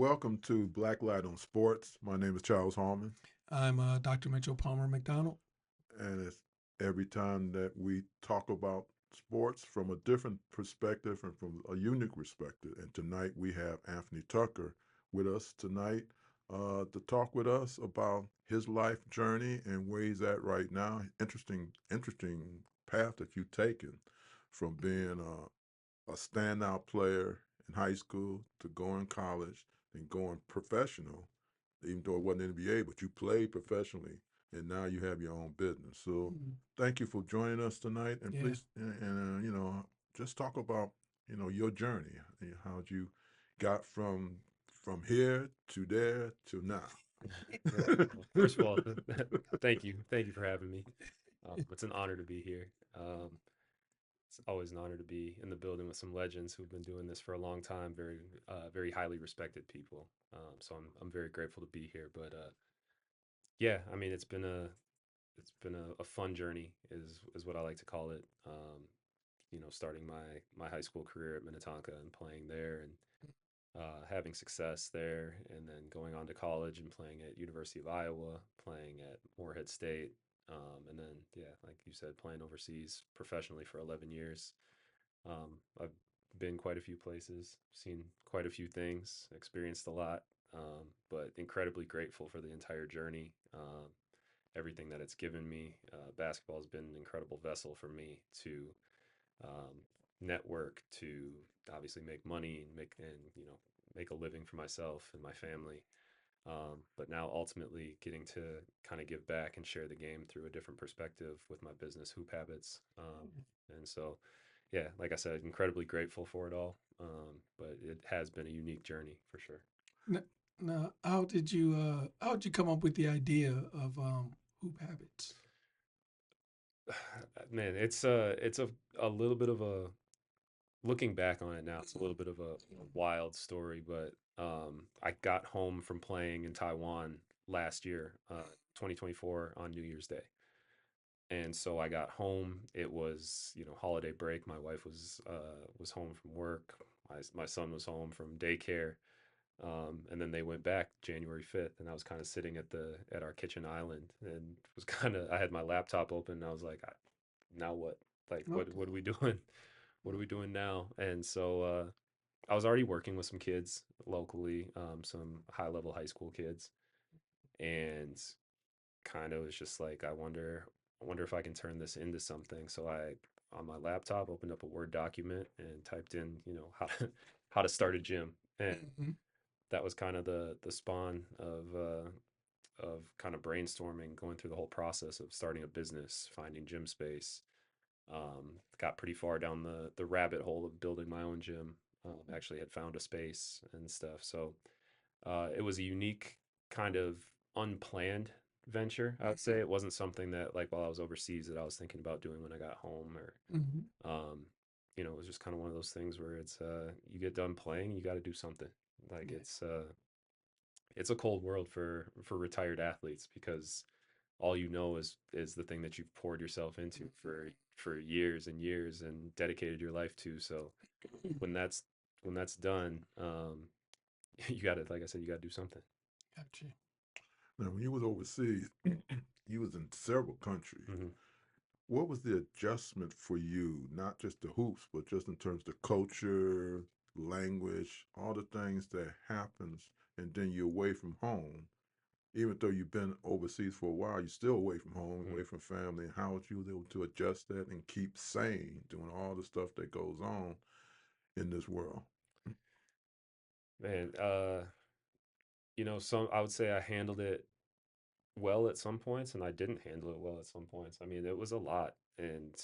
Welcome to Blacklight on Sports. My name is Charles Hallman, I'm Dr. Mitchell-Palmer-McDonald. and it's every time that we talk about sports from a different perspective and from a unique perspective. And tonight we have Anthony Tucker with us tonight to talk with us about his life journey and where he's at right now. Interesting path that you've taken from being a standout player in high school to going college and going professional, even though it wasn't NBA, but you played professionally and now you have your own business. So Mhm. thank you for joining us tonight. And Yeah. please, just talk about, your journey, how you got from here to there to now. Well, first of all, thank you for having me. It's an honor to be here. It's always an honor to be in the building with some legends who've been doing this for a long time. Very highly respected people. So I'm very grateful to be here. But yeah, I mean, it's been a fun journey, is what I like to call it. Starting my high school career at Minnetonka and playing there, and having success there, and then going on to college and playing at University of Iowa, playing at Morehead State, and then yeah, like you said, playing overseas professionally for 11 years. I've been quite a few places, seen quite a few things, experienced a lot, but incredibly grateful for the entire journey. Everything that it's given me. Basketball has been an incredible vessel for me to um, network, to obviously make money and make a living for myself and my family. But now ultimately getting to kind of give back and share the game through a different perspective with my business, Hoop Habbits. And so, yeah, like I said, incredibly grateful for it all. But it has been a unique journey for sure. N- Now, how did you come up with the idea of Hoop Habits? Man, it's a little bit of a looking back on it now, it's a little bit of a wild story, but I got home from playing in Taiwan last year, 2024, on New Year's Day. And so I got home. It was, holiday break. My wife was home from work. My son was home from daycare. And then they went back January 5th, and I was kind of sitting at our kitchen island, and was kind of I had my laptop open, and I was like, now what? Like, what Okay. what are we doing? What are we doing now? And so I was already working with some kids locally, some high level high school kids, and kind of was just like, I wonder if I can turn this into something. So I, on my laptop, opened up a Word document and typed in, how to start a gym, and Mhm. that was kind of the spawn of kind of brainstorming, going through the whole process of starting a business, finding gym space. Got pretty far down the rabbit hole of building my own gym. Actually, had found a space and stuff. So it was a unique kind of unplanned venture. I would say it wasn't something that, like, while I was overseas, that I was thinking about doing when I got home, or Mhm. um, it was just kind of one of those things where it's you get done playing, you got to do something. Like, Yeah. it's a cold world for retired athletes, because all you know is the thing that you've poured yourself into for years and years and dedicated your life to. So when that's when that's done, you got to, like I said, you got to do something. Gotcha. Now, when you was overseas, you was in several countries. Hmm. What was the adjustment for you, not just the hoops, but just in terms of culture, language, all the things that happens, and then you're away from home. Even though you've been overseas for a while, you're still away from home, Hmm. away from family. And how was you able to adjust that and keep sane doing all the stuff that goes on in this world? Man, some I would say I handled it well at some points, and I didn't handle it well at some points. I mean, it was a lot, and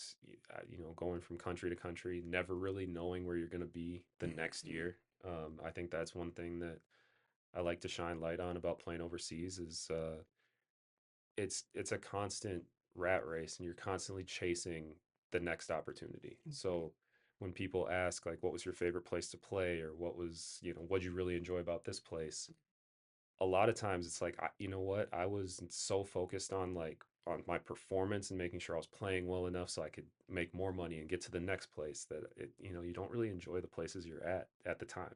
going from country to country, never really knowing where you're going to be the next year. I think that's one thing that I like to shine light on about playing overseas is it's a constant rat race, and you're constantly chasing the next opportunity. So when people ask, like, what was your favorite place to play, or what'd you really enjoy about this place, a lot of times it's like, you know what, I was so focused on, like, on my performance and making sure I was playing well enough so I could make more money and get to the next place, that you don't really enjoy the places you're at the time.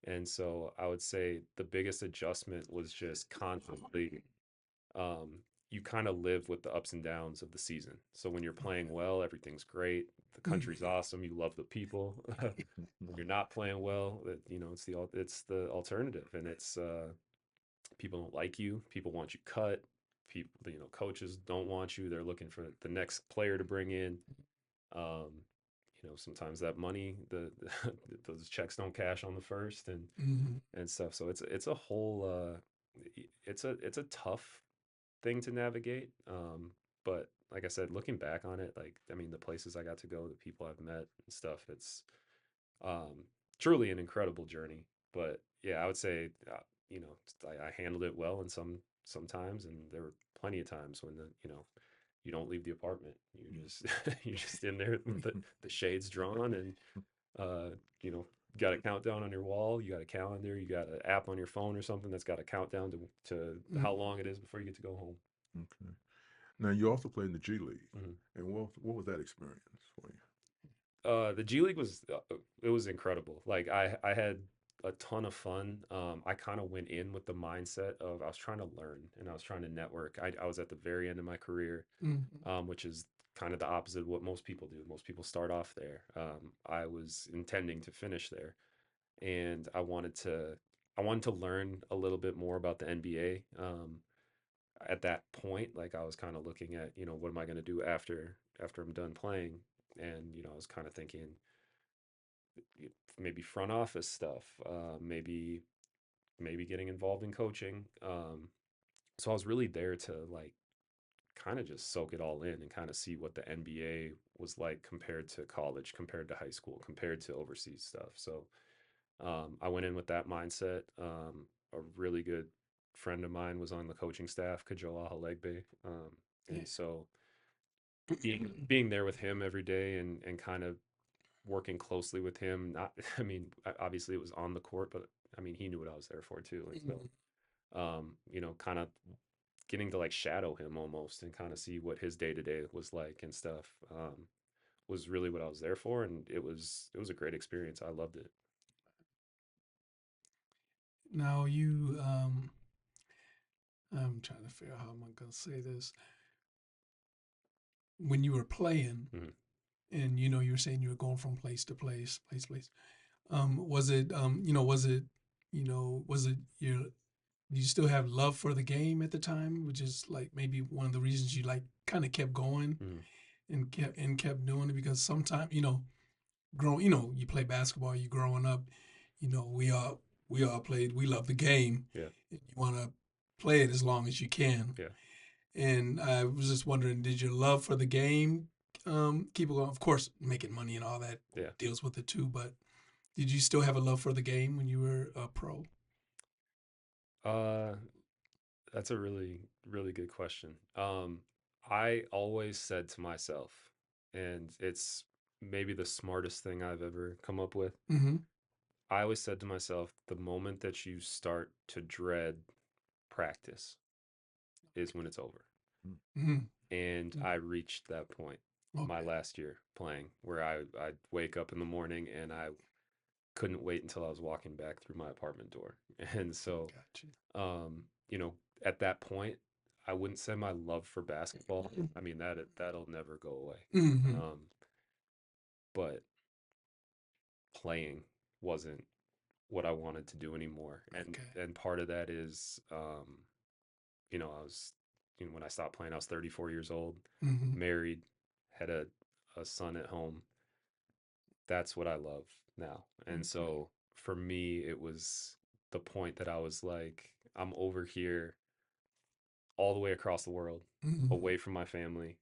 And so I would say the biggest adjustment was just constantly, you kind of live with the ups and downs of the season. So when you're playing well, everything's great. The country's awesome. You love the people. When you're not playing well, it's the alternative, and it's people don't like you. People want you cut. People, coaches don't want you. They're looking for the next player to bring in. Um, sometimes that money, those checks don't cash on the first, and stuff. So it's a whole it's a tough thing to navigate. But like I said, looking back on it, like I mean, the places I got to go, the people I've met and stuff, it's truly an incredible journey. But yeah, I would say I handled it well in sometimes, and there were plenty of times when you don't leave the apartment. You just you're just in there with the shades drawn, and uh, you know got a countdown on your wall. You got a calendar. You got an app on your phone or something that's got a countdown to how long it is before you get to go home. Okay. Now you also played in the G League, Mhm. and what was that experience for you? The G League was it was incredible. Like I had a ton of fun. I kind of went in with the mindset of I was trying to learn and I was trying to network. I was at the very end of my career, which is kind of the opposite of what most people do. Most people start off there. I was intending to finish there, and I wanted to learn a little bit more about the NBA. At that point, like I was kind of looking at, what am I going to do after I'm done playing? And I was kind of thinking maybe front office stuff, maybe getting involved in coaching. So I was really there to like kind of just soak it all in and kind of see what the NBA was like compared to college, compared to high school, compared to overseas stuff. So I went in with that mindset. A really good friend of mine was on the coaching staff, Kajoa Halegbe. And so being there with him every day and kind of working closely with him, not, I mean, obviously it was on the court, but I mean, he knew what I was there for too. And so, kind of getting to like shadow him almost and kind of see what his day to day was like and stuff, was really what I was there for. And it was a great experience. I loved it. Now I'm trying to figure out how I'm gonna say this. When you were playing, Mhm. and you were saying you were going from place to place, place. Was it was it your do you still have love for the game at the time, which is like maybe one of the reasons you like kind of kept going Mhm. and kept doing it? Because sometimes you play basketball, you growing up, we all played, we love the game, Yeah. and you want to play it as long as you can. Yeah. And I was just wondering, did your love for the game keep it going? Of course, making money and all that Yeah. deals with it too, but did you still have a love for the game when you were a pro? Uh, that's a really, really good question. I always said to myself, and it's maybe the smartest thing I've ever come up with. Mm-hmm. I always said to myself, the moment that you start to dread practice is when it's over. Mm-hmm. And I reached that point my Okay. last year playing, where I'd wake up in the morning and I couldn't wait until I was walking back through my apartment door. And so, Gotcha. um, you know, at that point, I wouldn't say my love for basketball. I mean, that'll never go away. Mm-hmm. Um, but playing wasn't what I wanted to do anymore. And Okay. and part of that is, I was, when I stopped playing, I was 34 years old, Mm-hmm. married, had a son at home. That's what I love now. And Okay. so for me, it was the point that I was like, I'm over here all the way across the world, Mm-hmm. away from my family,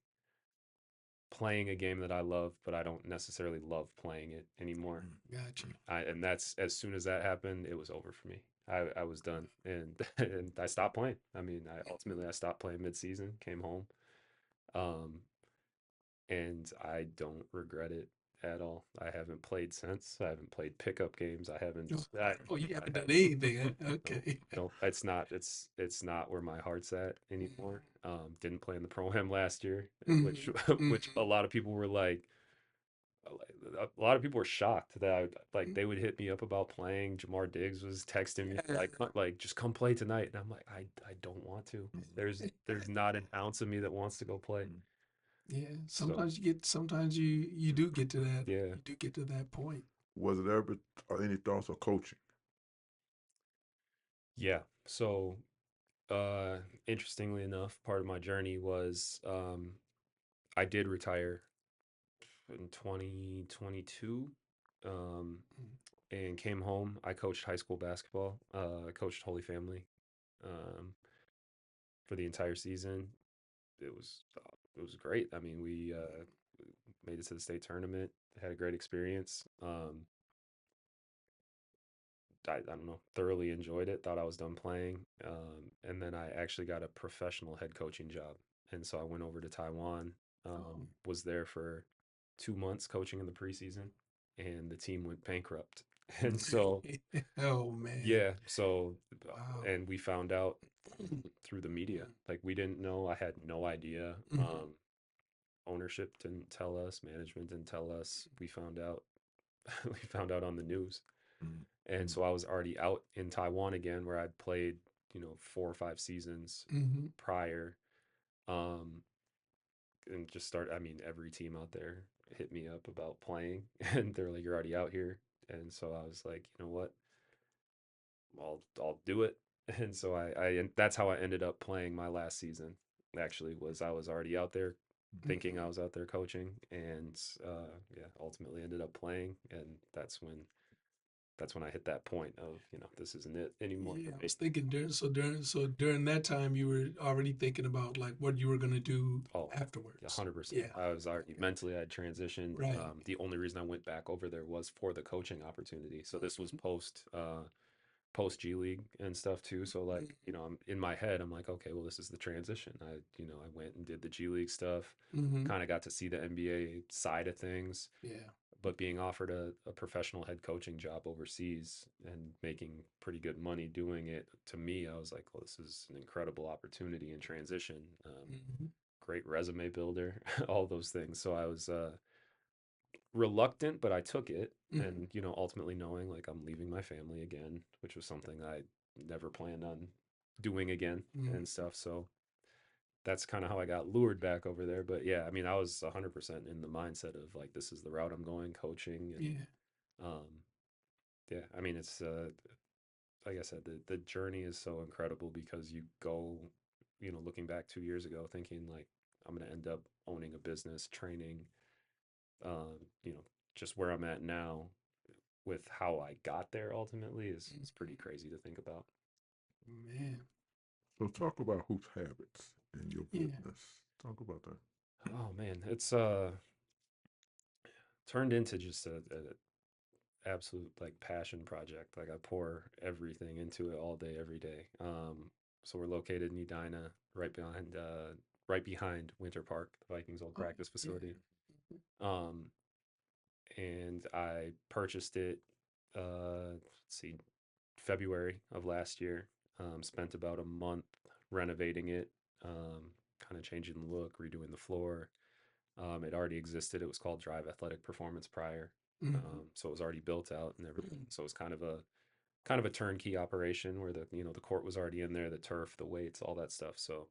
playing a game that I love, but I don't necessarily love playing it anymore. Gotcha. And that's, as soon as that happened, it was over for me. I was done, and and I stopped playing. I mean, I stopped playing mid-season, came home, um, and I don't regret it at all. I haven't played since. I haven't played pickup games. I haven't. Oh, you haven't done anything. Huh? No, Okay. no, it's not where my heart's at anymore. Didn't play in the pro am last year, which Mm-hmm. which a lot of people were like, a lot of people were shocked that they would hit me up about playing. Jamar Diggs was texting me like just come play tonight, and I'm like I don't want to. There's not an ounce of me that wants to go play. Yeah, So sometimes you do get to that. yeah, You do get to that point. Was it ever any thoughts of coaching? yeah. So interestingly enough, part of my journey was I did retire in 2022. Um, and came home. I coached high school basketball. I coached Holy Family um, for the entire season. It was great. I mean, we made it to the state tournament. Had a great experience. I don't know, thoroughly enjoyed it. Thought I was done playing, and then I actually got a professional head coaching job, and so I went over to Taiwan. Was there for 2 months coaching in the preseason, and the team went bankrupt. And so Oh man. yeah, so Wow. and we found out through the media. Like we didn't know. I had no idea. Ownership didn't tell us. Management didn't tell us. We found out. We found out on the news. Mm. And so I was already out in Taiwan again, where I'd played, 4 or 5 seasons prior. Um, and just start. I mean, every team out there hit me up about playing, and they're like, "You're already out here." And so I was like, you know what? I'll do it. And so and that's how I ended up playing my last season. Actually, was I was already out there thinking I was out there coaching, and yeah, ultimately ended up playing, and that's when I hit that point of this isn't it anymore Yeah, for I me. was thinking during that time you were already thinking about like what you were gonna do Oh, afterwards. 100%. Yeah. I was already mentally I had transitioned. Right. The only reason I went back over there was for the coaching opportunity. So this was post G League and stuff too. So like, I'm in my head, I'm like, okay, well, this is the transition. I went and did the G League stuff, kind of got to see the NBA side of things, Yeah. but being offered a professional head coaching job overseas and making pretty good money doing it, to me, I was like, well, this is an incredible opportunity in transition. Great resume builder, all those things. So I was reluctant, but I took it. And, ultimately knowing like I'm leaving my family again, which was something I never planned on doing again and stuff. So that's kind of how I got lured back over there. But yeah, I mean, I was 100% in the mindset of like, this is the route I'm going, coaching. And Yeah. um, yeah, I mean, it's like I said, the journey is so incredible because you go, looking back 2 years ago, thinking like I'm going to end up owning a business, training, um, you know, just where I'm at now with how I got there ultimately is pretty crazy to think about. Man. So talk about Hoop Habits in your Yeah. business. Talk about that. Oh man, it's turned into just a absolute like passion project. Like I pour everything into it all day, every day. So we're located in Edina, right behind Winter Park, the Vikings old Oh, practice yeah. facility. Um, and I purchased it, let's see, February of last year. Spent about a month renovating it, kind of changing the look, redoing the floor. It already existed. It was called Drive Athletic Performance prior, so it was already built out and everything. So it was kind of a turnkey operation where the court was already in there, the turf, the weights, all that stuff. So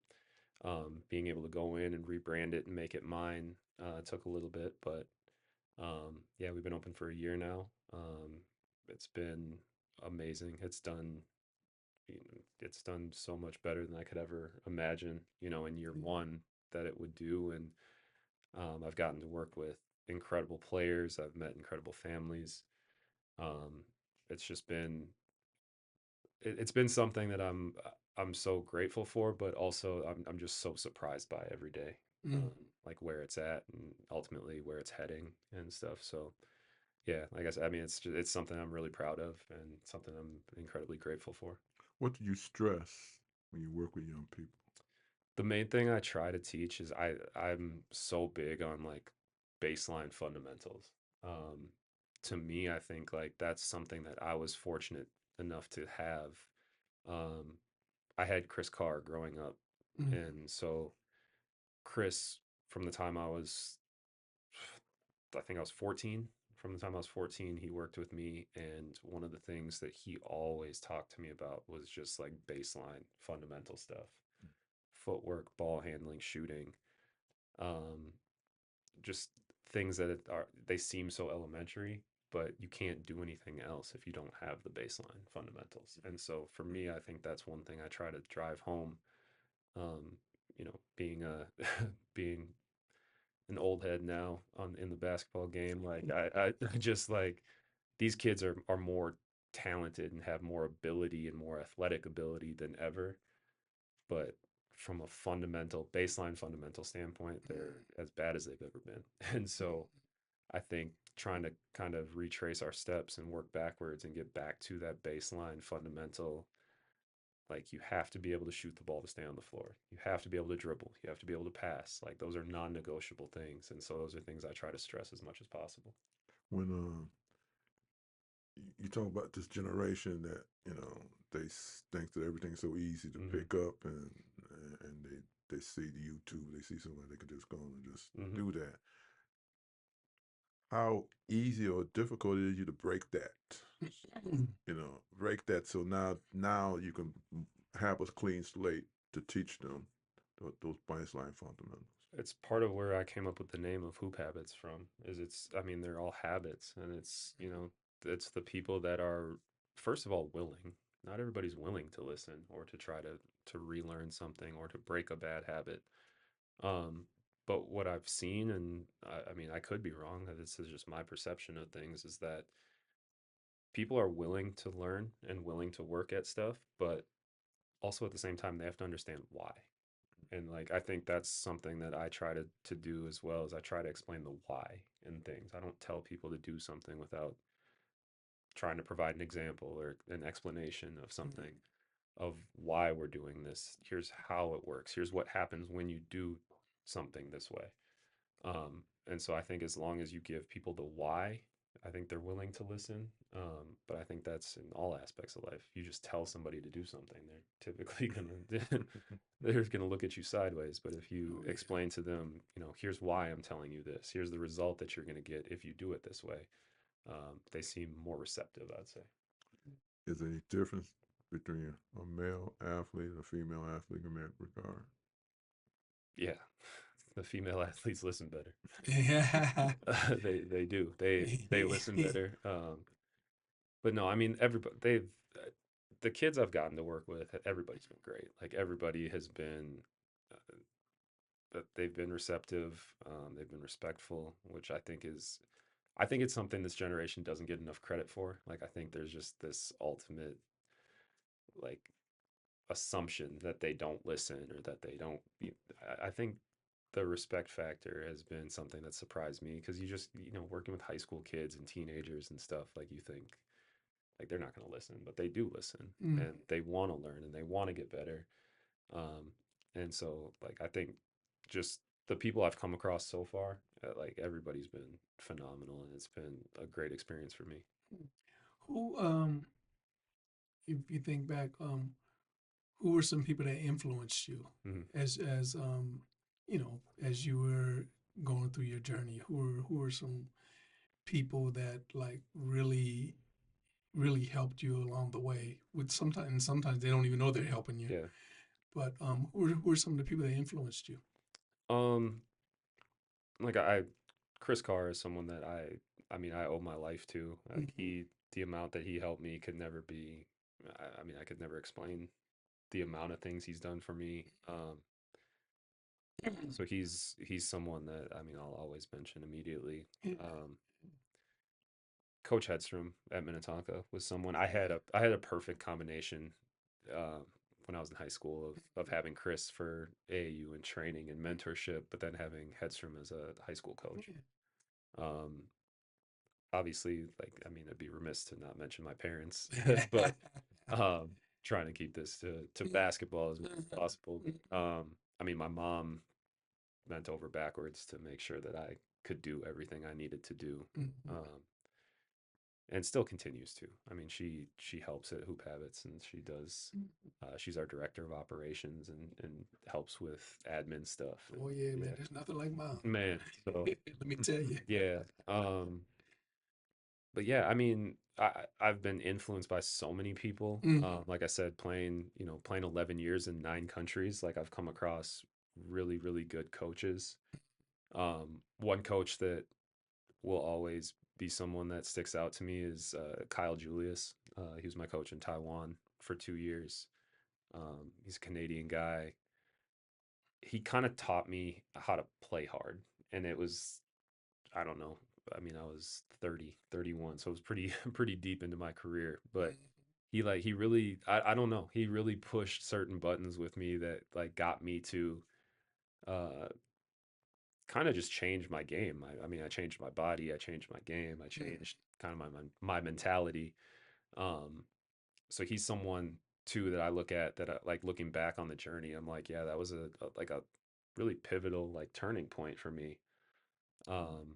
being able to go in and rebrand it and make it mine took a little bit, but yeah, we've been open for a year now. It's been amazing. It's done so much better than I could ever imagine, in year one that it would do. And I've gotten to work with incredible players. I've met incredible families. Um, it's just been it's been something that I'm so grateful for, but also I'm just so surprised by every day, like where it's at and ultimately where it's heading and stuff. So yeah, like I said, I mean it's something I'm really proud of and something I'm incredibly grateful for. What do you stress when you work with young people? The main thing I try to teach is I'm so big on like baseline fundamentals. Um, to me, I think like that's something that I was fortunate enough to have. Um, I had Chris Carr growing up, and so Chris, from the time I was I think I was 14. From the time I was 14, he worked with me, and one of the things that he always talked to me about was just like baseline fundamental stuff, footwork, ball handling, shooting, um, just things that they seem so elementary, but you can't do anything else if you don't have the baseline fundamentals. And so for me, I think that's one thing I try to drive home. Um, being a being an old head now in the basketball game, like I just like these kids are more talented and have more ability and more athletic ability than ever, but from a baseline fundamental standpoint, they're as bad as they've ever been. And so I think trying to kind of retrace our steps and work backwards and get back to that baseline fundamental, like you have to be able to shoot the ball to stay on the floor. You have to be able to dribble. You have to be able to pass. Like those are non-negotiable things. And so those are things I try to stress as much as possible. When you talk about this generation that they think that everything's so easy to pick up, and they see the YouTube, they see somebody they can just go and just do that. How easy or difficult is it to break that? Break that so now you can have a clean slate to teach them those baseline fundamentals. It's part of where I came up with the name of Hoop Habbits from. They're all habits, and it's the people that are, first of all, willing. Not everybody's willing to listen or to try to relearn something or to break a bad habit. But what I've seen, and I could be wrong, this is just my perception of things, is that people are willing to learn and willing to work at stuff, but also at the same time, they have to understand why. And like, I think that's something that I try to do as well, as I try to explain the why in things. I don't tell people to do something without trying to provide an example or an explanation of something, of why we're doing this. Here's how it works. Here's what happens when you do something this way. And so I think as long as you give people the why, I think they're willing to listen. But I think that's in all aspects of life. You just tell somebody to do something, they're typically they're gonna look at you sideways. But if you explain to them, here's why I'm telling you this, here's the result that you're gonna get if you do it this way, they seem more receptive, I'd say. Is there any difference between a male athlete and a female athlete in that regard? Yeah. The female athletes listen better. Yeah. They do. They listen better. But no, everybody, the kids I've gotten to work with, everybody's been great. Like everybody has been, they've been receptive. They've been respectful, which I think it's something this generation doesn't get enough credit for. Like I think there's just this ultimate like assumption that they don't listen or that they don't. I think the respect factor has been something that surprised me, because you just, working with high school kids and teenagers and stuff, like you think like they're not going to listen, but they do listen, and they want to learn and they want to get better. And so like I think just the people I've come across so far, like everybody's been phenomenal, and it's been a great experience for me. Who if you think back, who were some people that influenced you as as you were going through your journey? Who were some people that like really helped you along the way? With sometimes they don't even know they're helping you. Yeah. But who are some of the people that influenced you? Like Chris Carr is someone that I owe my life to. Like the amount that he helped me could never be. I could never explain the amount of things he's done for me. So he's someone that I'll always mention immediately. Coach Hedstrom at Minnetonka was someone I had a perfect combination when I was in high school of having Chris for AAU and training and mentorship, but then having Hedstrom as a high school coach. Obviously, like I'd be remiss to not mention my parents, but trying to keep this to basketball as much as possible. My mom bent over backwards to make sure that I could do everything I needed to do. and still continues to. I mean, she helps at Hoop Habbits, and she does. She's our director of operations and helps with admin stuff. And, Oh yeah, man, there's nothing like mom. man. So Let me tell you. yeah. But yeah, I mean, I've been influenced by so many people. Like I said, playing 11 years in 9 countries, like I've come across really, really good coaches. One coach that will always be someone that sticks out to me is Kyle Julius. He was my coach in Taiwan for 2 years. He's a Canadian guy. He kind of taught me how to play hard, and it was, I don't know. I mean, I was 30, 31, so it was pretty pretty deep into my career, but he really, I don't know. He really pushed certain buttons with me that like got me to uh kind of just change my game. I mean, I changed my body, I changed my game, I changed kind of my mentality. Um so he's someone too that I look at that I, like looking back on the journey, I'm like, yeah, that was a really pivotal like turning point for me. Um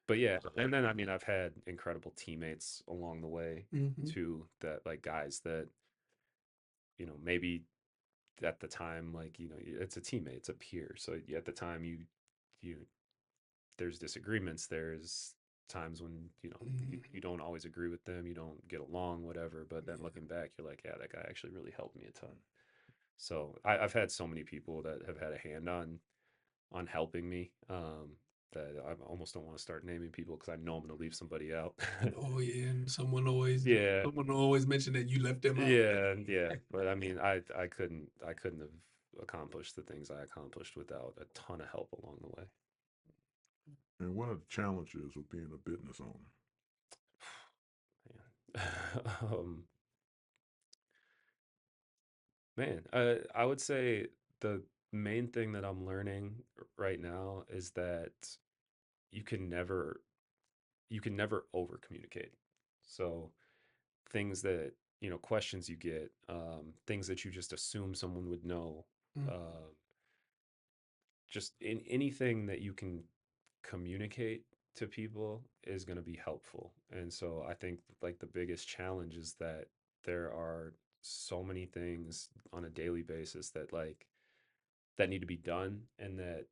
but yeah, and then I mean, I've had incredible teammates along the way Mm-hmm. too, that like guys that, maybe at the time, like, it's a teammate, it's a peer. So at the time you there's disagreements, there's times when, you don't always agree with them, you don't get along, whatever. But then looking back, you're like, yeah, that guy actually really helped me a ton. So I've had so many people that have had a hand on helping me, that I almost don't want to start naming people because I know I'm going to leave somebody out. Oh yeah, and Yeah, someone always mentioned that you left them out. yeah. But I mean, I couldn't have accomplished the things I accomplished without a ton of help along the way. And one of the challenges of being a business owner. um, Man, I would say the main thing that I'm learning right now is that you can never you can never over communicate. So things that, questions you get, things that you just assume someone would know, Mm. uh, just in anything that you can communicate to people is going to be helpful. And so I think like the biggest challenge is that there are so many things on a daily basis that like that need to be done, and that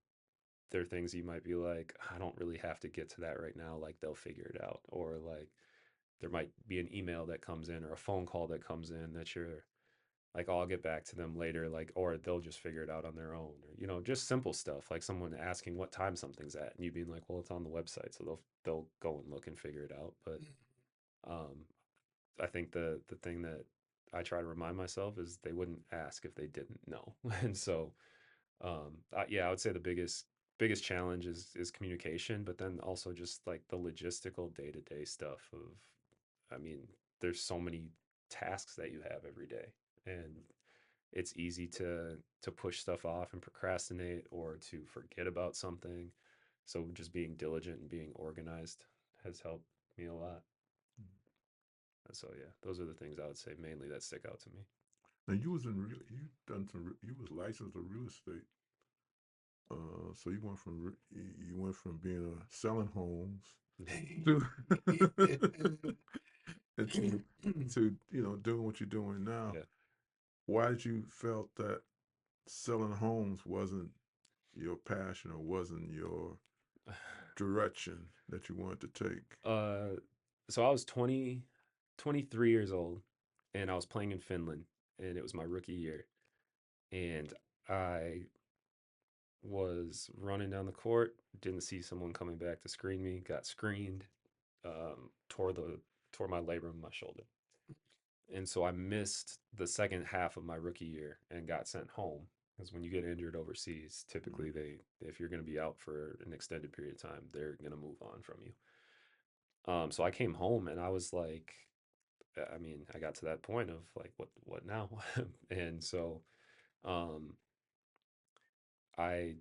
there are things you might be like, I don't really have to get to that right now, like they'll figure it out. Or like there might be an email that comes in or a phone call that comes in that you're like, oh, I'll get back to them later, like, or they'll just figure it out on their own. Or, just simple stuff like someone asking what time something's at, and you being like, well, it's on the website, so they'll go and look and figure it out. But um I think the thing that I try to remind myself is they wouldn't ask if they didn't know. And so yeah, I would say the biggest challenge is communication, but then also just like the logistical day-to-day stuff of, I mean, there's so many tasks that you have every day, and it's easy to push stuff off and procrastinate or to forget about something. So just being diligent and being organized has helped me a lot. And so yeah, those are the things I would say mainly that stick out to me. Now you was in real, you done some, you was licensed in real estate. So you went from being selling homes to and to doing what you're doing now. Yeah. Why did you felt that selling homes wasn't your passion or wasn't your direction that you wanted to take? So I was 23 years old, and I was playing in Finland, and it was my rookie year. And I was running down the court, didn't see someone coming back to screen me, got screened, tore my labrum in my shoulder. And so I missed the second half of my rookie year and got sent home. Because when you get injured overseas, typically if you're going to be out for an extended period of time, they're going to move on from you. So I came home and I was like, I mean, I got to that point of like, what now? And so, um, I,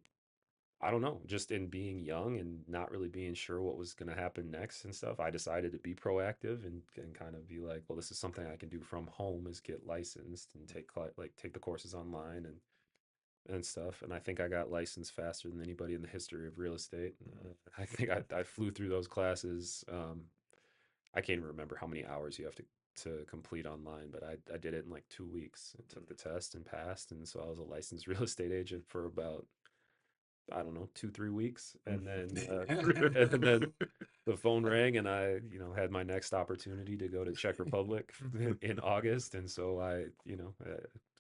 I don't know, just in being young and not really being sure what was going to happen next and stuff, I decided to be proactive and kind of be like, well, this is something I can do from home, is get licensed and take the courses online and stuff. And I think I got licensed faster than anybody in the history of real estate. I think I flew through those classes, I can't even remember how many hours you have to complete online, but I did it in like 2 weeks and took the test and passed. And so I was a licensed real estate agent for about, I don't know, 2, 3 weeks. And then, and then the phone rang and I, had my next opportunity to go to Czech Republic in August. And so I,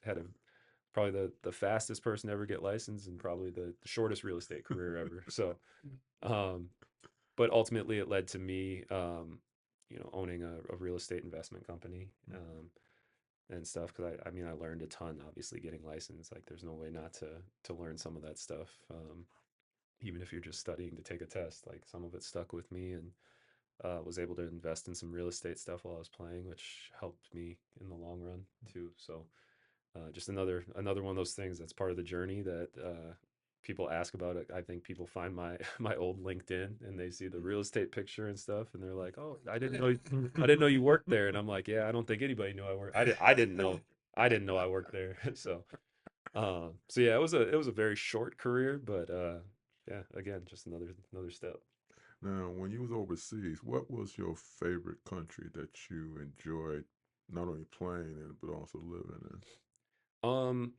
had probably the fastest person to ever get licensed and probably the shortest real estate career ever. So, um, but ultimately it led to me, owning a real estate investment company, and stuff. Cause I mean, I learned a ton, obviously getting licensed, like there's no way not to learn some of that stuff. Even if you're just studying to take a test, like some of it stuck with me, and was able to invest in some real estate stuff while I was playing, which helped me in the long run too. So just another one of those things that's part of the journey that people ask about it. I think people find my my old LinkedIn and they see the real estate picture and stuff, and they're like, "Oh, I didn't know you worked there." And I'm like, "Yeah, I don't think anybody knew I worked. I didn't know I worked there." So yeah, it was a very short career, but yeah, again, just another step. Now, when you was overseas, what was your favorite country that you enjoyed not only playing in but also living in? Um,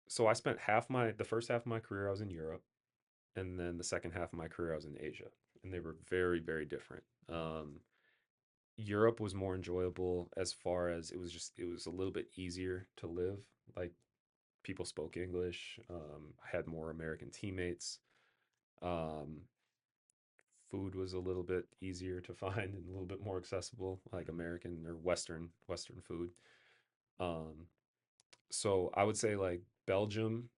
so I spent the first half of my career I was in Europe, and then the second half of my career I was in Asia, and they were very, very different. Europe was more enjoyable as far as it was a little bit easier to live. Like people spoke English. I had more American teammates. Um, Food was a little bit easier to find and a little bit more accessible, like American or Western food. Um, so I would say like Belgium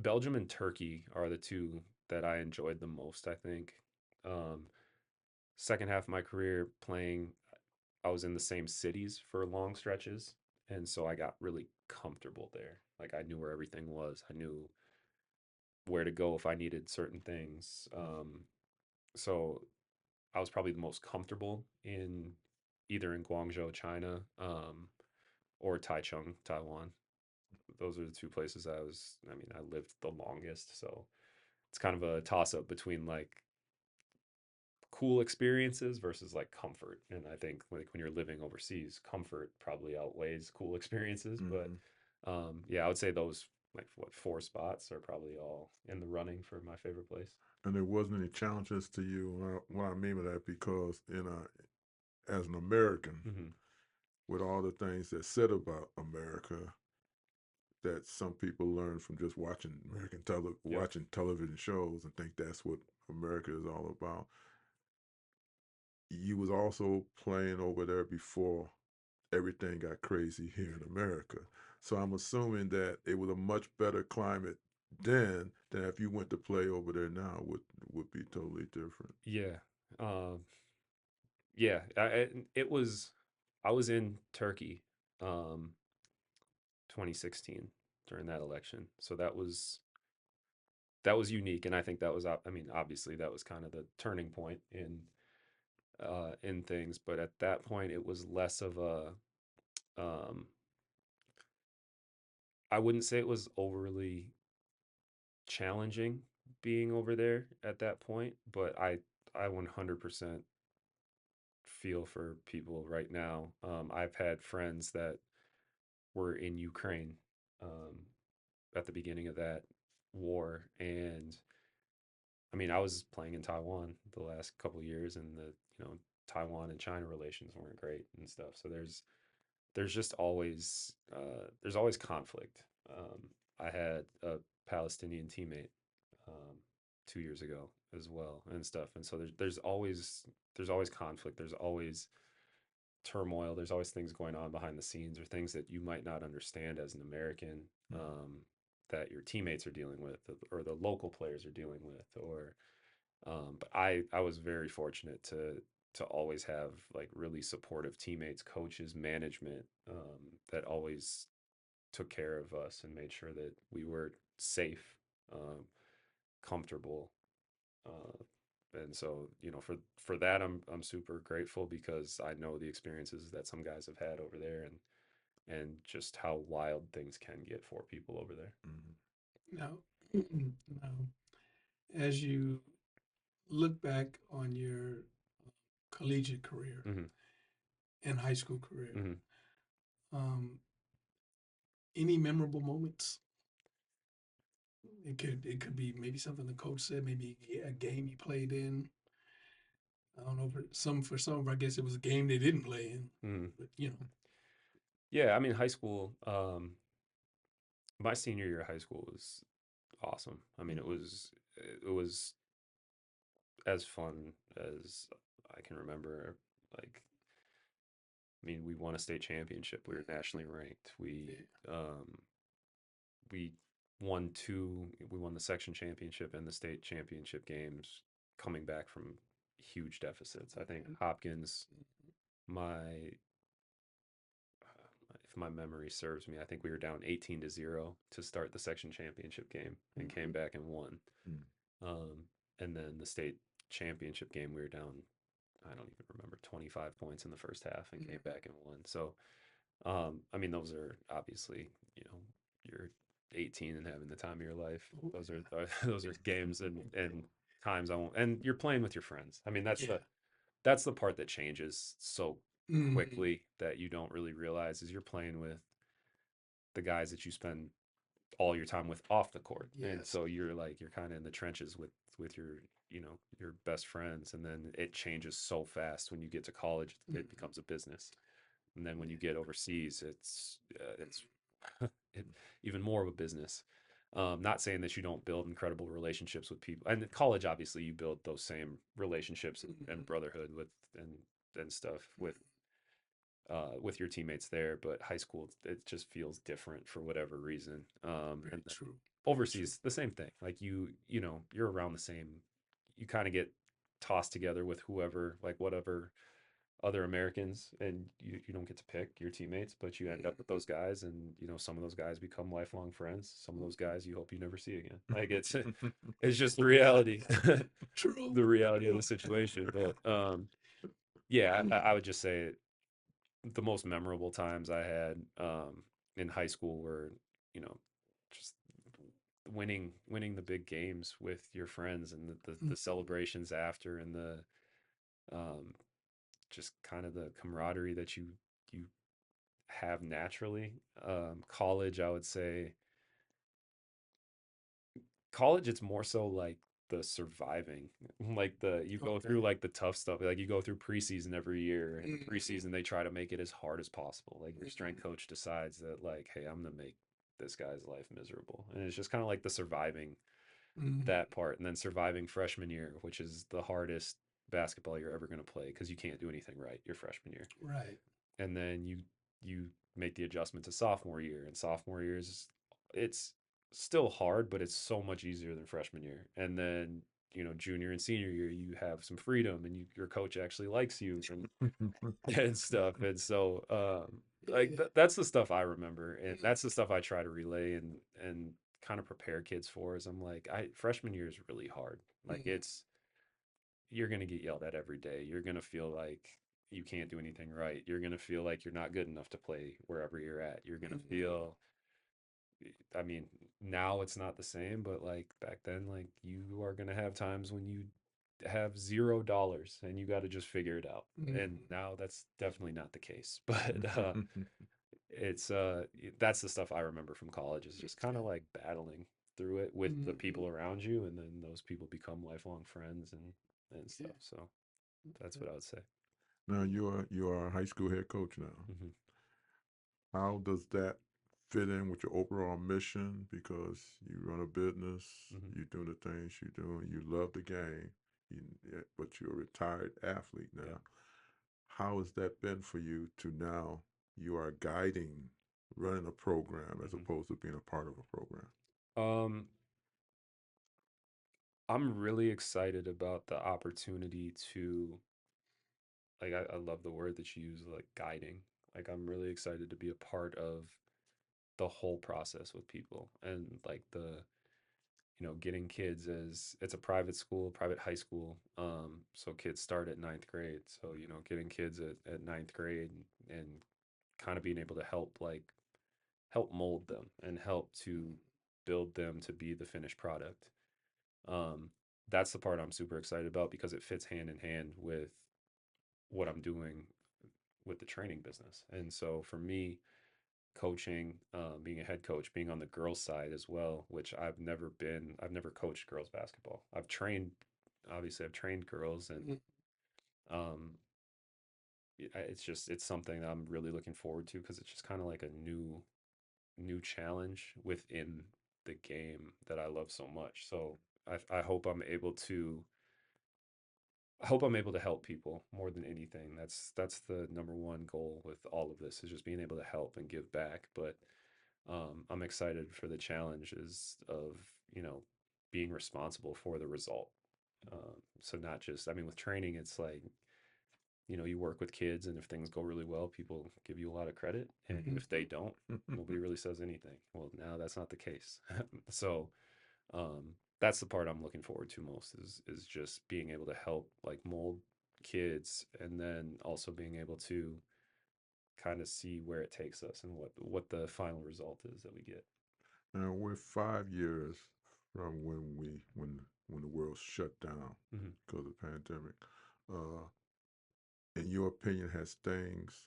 and Turkey are the two that I enjoyed the most, I think. Um, Second half of my career playing, I was in the same cities for long stretches. And so I got really comfortable there. Like I knew where everything was, I knew where to go if I needed certain things. So I was probably the most comfortable in either in Guangzhou, China, or Taichung, Taiwan. Those are the two places I mean, I lived the longest. So it's kind of a toss up between like cool experiences versus like comfort. And I think like when you're living overseas, comfort probably outweighs cool experiences. But yeah, I would say those like what 4 spots are probably all in the running for my favorite place. And there wasn't any challenges to you. What I mean by that, because as an American, Hmm. with all the things that's said about America, that some people learn from just Yep. watching television shows and think that's what America is all about. You was also playing over there before everything got crazy here in America. So I'm assuming that it was a much better climate then than if you went to play over there now would be totally different. Yeah. Um, yeah. I was in Turkey, um, 2016 during that election. So that was unique. And I think that was, I mean, obviously that was kind of the turning point in things. But at that point, it was less of um, I wouldn't say it was overly challenging being over there at that point, but I 100% feel for people right now. I've had friends that were in Ukraine at the beginning of that war, and I mean, I was playing in Taiwan the last couple of years, and Taiwan and China relations weren't great and stuff. So there's just always there's always conflict. I had a Palestinian teammate, 2 years ago as well and stuff, and so there's always conflict. There's always turmoil. There's always things going on behind the scenes or things that you might not understand as an American, that your teammates are dealing with or the local players are dealing with. Or but I was very fortunate to always have like really supportive teammates, coaches, management, that always took care of us and made sure that we were safe, um, comfortable, uh, and so for that I'm super grateful because I know the experiences that some guys have had over there, and just how wild things can get for people over there. Now, now, as you look back on your collegiate career Mm-hmm. and high school career. Mm-hmm. Any memorable moments? It could be maybe something the coach said, maybe a game you played in. I don't know, for some, I guess it was a game they didn't play in. Mm-hmm. But Yeah, I mean, high school. My senior year of high school was awesome. I mean, it was as fun as I can remember. Like, I mean, we won a state championship. We were nationally ranked. We won two. We won the section championship and the state championship games, coming back from huge deficits. I think Hopkins, my if my memory serves me, I think we were down 18-0 to start the section championship game and came back and won. Um, and then the state championship game, we were down, I don't even remember, 25 points in the first half and came back and won. So, I mean, those are obviously, you're 18 and having the time of your life. Those are those are games and times I won't. And you're playing with your friends. I mean, that's the part that changes so quickly that you don't really realize is you're playing with the guys that you spend all your time with off the court. And so you're kind of in the trenches with your best friends, and then it changes so fast when you get to college. It becomes a business, and then when you get overseas, it's even more of a business. Not saying that you don't build incredible relationships with people, and in college obviously you build those same relationships and brotherhood and stuff with your teammates there, but high school, it just feels different for whatever reason. And true. overseas, the same thing. Like you're around the same. You kind of get tossed together with whoever, like whatever other Americans, and you don't get to pick your teammates, but you end up with those guys, and some of those guys become lifelong friends. Some of those guys you hope you never see again. Like it's just the reality, True. the reality of the situation. But yeah, I would just say the most memorable times I had in high school were, just winning the big games with your friends, and the celebrations after, and the um, just kind of the camaraderie that you have naturally. College, I would say, college, it's more so like the surviving, like you go through like the tough stuff, like you go through preseason every year, and preseason they try to make it as hard as possible. Like your strength coach decides that, like, hey, I'm gonna make this guy's life miserable, and it's just kind of like the surviving that part, and then surviving freshman year, which is the hardest basketball you're ever going to play because you can't do anything right your freshman year. Right. And then you make the adjustment to sophomore year, and sophomore year it's still hard, but it's so much easier than freshman year. And then junior and senior year, you have some freedom, and your coach actually likes you and stuff. And so that's the stuff I remember, and that's the stuff I try to relay and kind of prepare kids for. Is I'm like, freshman year is really hard. Like you're gonna get yelled at every day. You're gonna feel like you can't do anything right. You're gonna feel like you're not good enough to play wherever you're at. You're gonna feel, I mean, now it's not the same, but like back then, like you are gonna have times when you have $0 and you got to just figure it out. And now that's definitely not the case. But it's that's the stuff I remember from college, is just kind of like battling through it with the people around you, and then those people become lifelong friends and stuff. So that's what I would say. Now you are a high school head coach now. How does that fit in with your overall mission? Because you run a business, you do the things you do, you love the game, but you're a retired athlete now. Yeah. How has that been for you to now you are guiding, running a program as opposed to being a part of a program? I'm really excited about the opportunity to, like, I love the word that you use, like guiding. Like, I'm really excited to be a part of the whole process with people, and like getting kids, as it's a private school, private high school. So kids start at ninth grade. So, getting kids at ninth grade, and kind of being able to help mold them and help to build them to be the finished product. That's the part I'm super excited about, because it fits hand in hand with what I'm doing with the training business. And so for me, coaching, being a head coach, being on the girls side as well, which I've never coached girls basketball. Obviously I've trained girls, and um, it's something that I'm really looking forward to, because it's just kind of like a new challenge within the game that I love so much. So I hope I'm able to help people more than anything. That's the number one goal with all of this, is just being able to help and give back. But I'm excited for the challenges of, being responsible for the result. So not just, I mean, with training, it's like, you work with kids, and if things go really well, people give you a lot of credit. And if they don't, nobody really says anything. Well, now that's not the case. So that's the part I'm looking forward to most, is just being able to help, like, mold kids, and then also being able to kind of see where it takes us, and what the final result is that we get. Now we're 5 years from when the world shut down because of the pandemic. Uh, in your opinion, has things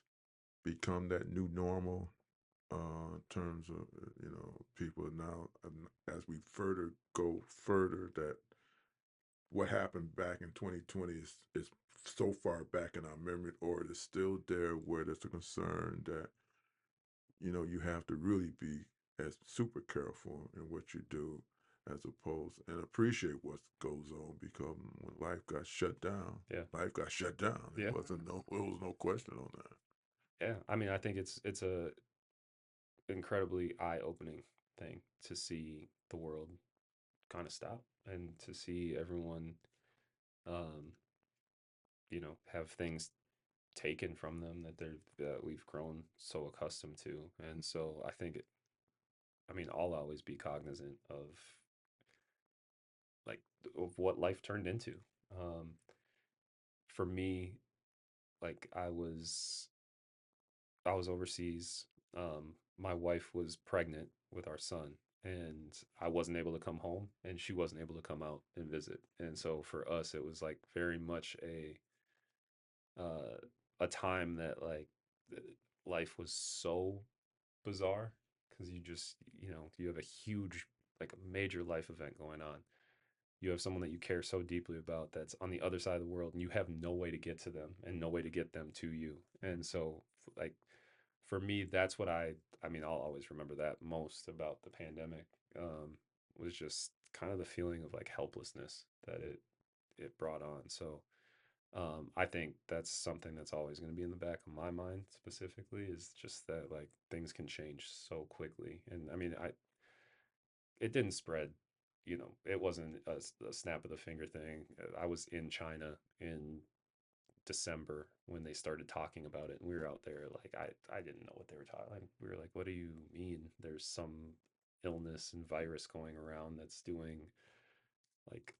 become that new normal in terms of people now, as we go further, that what happened back in 2020 is so far back in our memory, or it is still there, where there's a concern that you have to really be as super careful in what you do, as opposed, and appreciate what goes on, because when life got shut down, Yeah. life got shut down. Yeah. It was no question on that. Yeah, I mean, I think it's a incredibly eye-opening thing to see the world kind of stop, and to see everyone, um, have things taken from them that we've grown so accustomed to. And so I think I mean, I'll always be cognizant of, like, of what life turned into. Um, for me, like, I was overseas. My wife was pregnant with our son, and I wasn't able to come home, and she wasn't able to come out and visit. And so for us, it was like very much a time that, like, life was so bizarre, because you have a huge, like, a major life event going on. You have someone that you care so deeply about that's on the other side of the world, and you have no way to get to them, and no way to get them to you. And so, like, for me, that's what I mean, I'll always remember that most about the pandemic, was just kind of the feeling of, like, helplessness that it brought on. So I think that's something that's always going to be in the back of my mind, specifically, is just that, like, things can change so quickly. And I mean, it didn't spread, it wasn't a snap of the finger thing. I was in China in December when they started talking about it, and we were out there, like, I didn't know what they were talking. Like, we were like, what do you mean there's some illness and virus going around that's doing, like,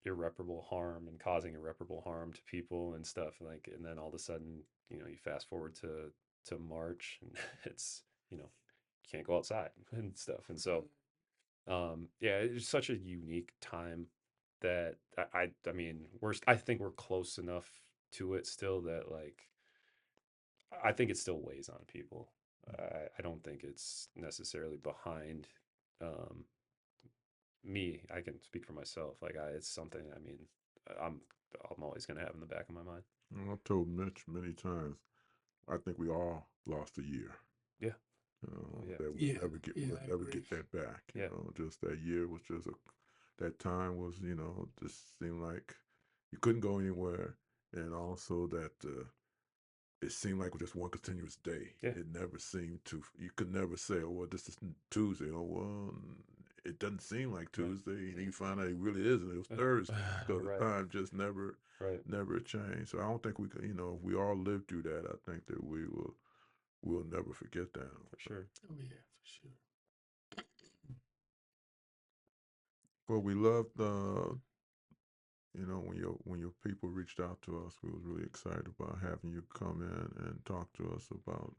irreparable harm and causing irreparable harm to people and stuff, and then all of a sudden, you fast forward to March, and it's, you can't go outside and stuff. And so yeah, it's such a unique time that I mean, I think we're close enough to it still that, like, I think it still weighs on people. I don't think it's necessarily behind um, me. I can speak for myself. Like, it's something. I mean, I'm I'm always gonna have in the back of my mind. I've told Mitch many times, I think we all lost a year. Yeah. Yeah. That Yeah, yeah, we'll I never agree. get that back. Yeah. Just that year was just that time was, just seemed like you couldn't go anywhere, and also that it seemed like it was just one continuous day. Yeah. It never seemed to. You could never say, "Oh, well, this is Tuesday." Oh, well, it doesn't seem like Tuesday, and you find out it really isn't. It was Thursday, because Right. the time just never Right. never changed. So I don't think we could. If we all lived through that, I think that we'll never forget that. For sure. Oh yeah, for sure. But we loved, when your people reached out to us, we was really excited about having you come in and talk to us about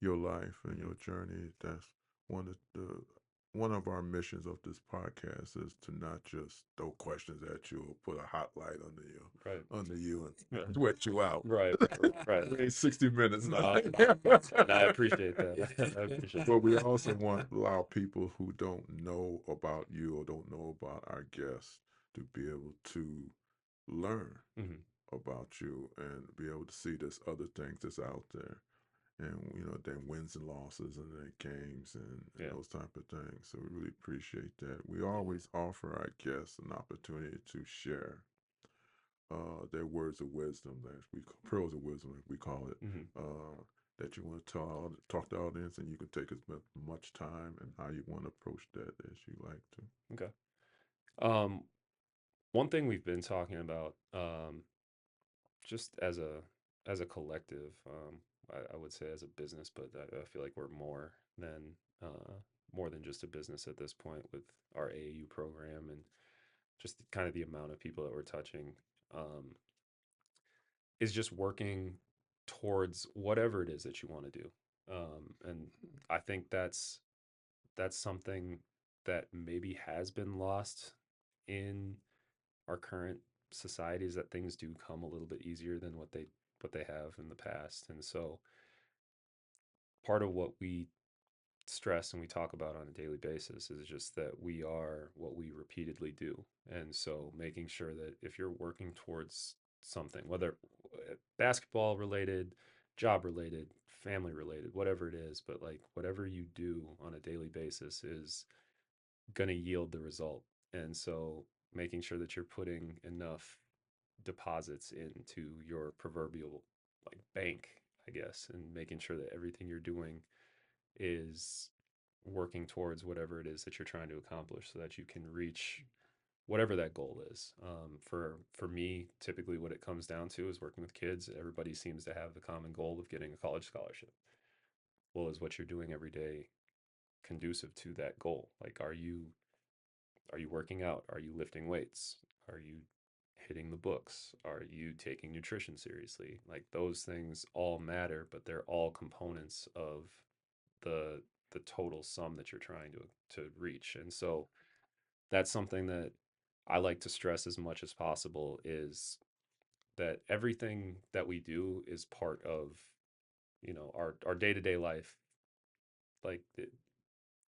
your life and your journey. That's one of one of our missions of this podcast is to not just throw questions at you or put a hot light under you and sweat you out. Right. We ain't 60 minutes now. And I appreciate that. I appreciate But we also want to allow people who don't know about you or don't know about our guests to be able to learn about you and be able to see there's other things that's out there. And, then wins and losses and then games and those type of things. So we really appreciate that. We always offer our guests an opportunity to share their words of wisdom, pearls of wisdom, as we call it, that you want to talk to the audience, and you can take as much time and how you want to approach that as you like to. Okay. One thing we've been talking about, just as a collective, I would say as a business, but I feel like we're more than just a business at this point with our AAU program and just kind of the amount of people that we're touching, is just working towards whatever it is that you want to do. And I think that's something that maybe has been lost in our current society, is that things do come a little bit easier than what they have in the past. And so part of what we stress and we talk about on a daily basis is just that we are what we repeatedly do. And so making sure that if you're working towards something, whether basketball related, job related, family related, whatever it is, but like whatever you do on a daily basis is going to yield the result. And so making sure that you're putting enough deposits into your proverbial like bank, I guess, and making sure that everything you're doing is working towards whatever it is that you're trying to accomplish so that you can reach whatever that goal is. For me, typically what it comes down to is working with kids. Everybody seems to have the common goal of getting a college scholarship. Well, is what you're doing every day conducive to that goal? Like, are you working out? Are you lifting weights? Are you hitting the books? Are you taking nutrition seriously? Like, those things all matter, but they're all components of the total sum that you're trying to reach. And so that's something that I like to stress as much as possible, is that everything that we do is part of, our day-to-day life. Like,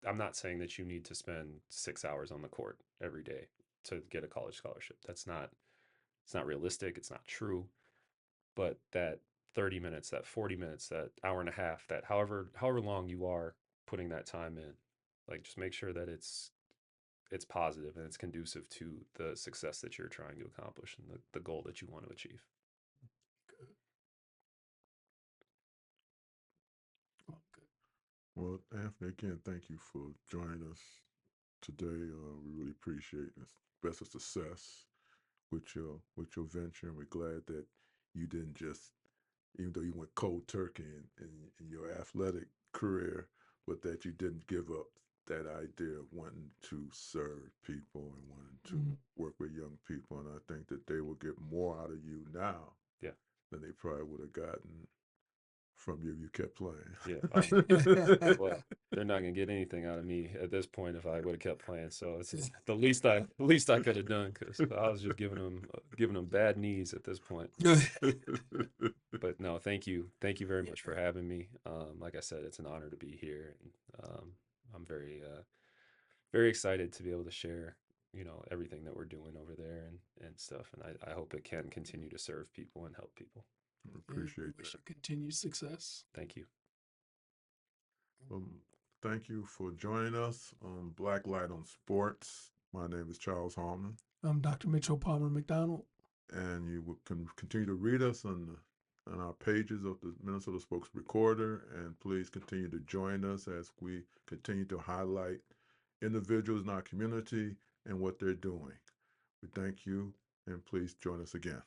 I'm not saying that you need to spend 6 hours on the court every day to get a college scholarship. It's not realistic. It's not true. But that 30 minutes, that 40 minutes, that hour and a half, that however long you are putting that time in, like, just make sure that it's positive and it's conducive to the success that you're trying to accomplish and the goal that you want to achieve. Well, Anthony, again, thank you for joining us today. We really appreciate it. Best of success with your venture, and we're glad that you didn't just, even though you went cold turkey in your athletic career, but that you didn't give up that idea of wanting to serve people and wanting to work with young people. And I think that they will get more out of you now than they probably would have gotten from you if you kept playing. Yeah. Well, they're not gonna get anything out of me at this point if I would have kept playing. So it's the least I could have done, because I was just giving them bad knees at this point. But no, thank you very much for having me. Like I said, it's an honor to be here, and I'm very very excited to be able to share everything that we're doing over there and stuff. And I hope it can continue to serve people and help people. Appreciate wish that. you continued success. Thank you. Thank you for joining us on Blacklight on Sports. My name is Charles Hallman. I'm Dr. MitchellPalmerMcDonald. And you can continue to read us on our pages of the Minnesota Spokesman-Recorder, and please continue to join us as we continue to highlight individuals in our community and what they're doing. We thank you, and please join us again.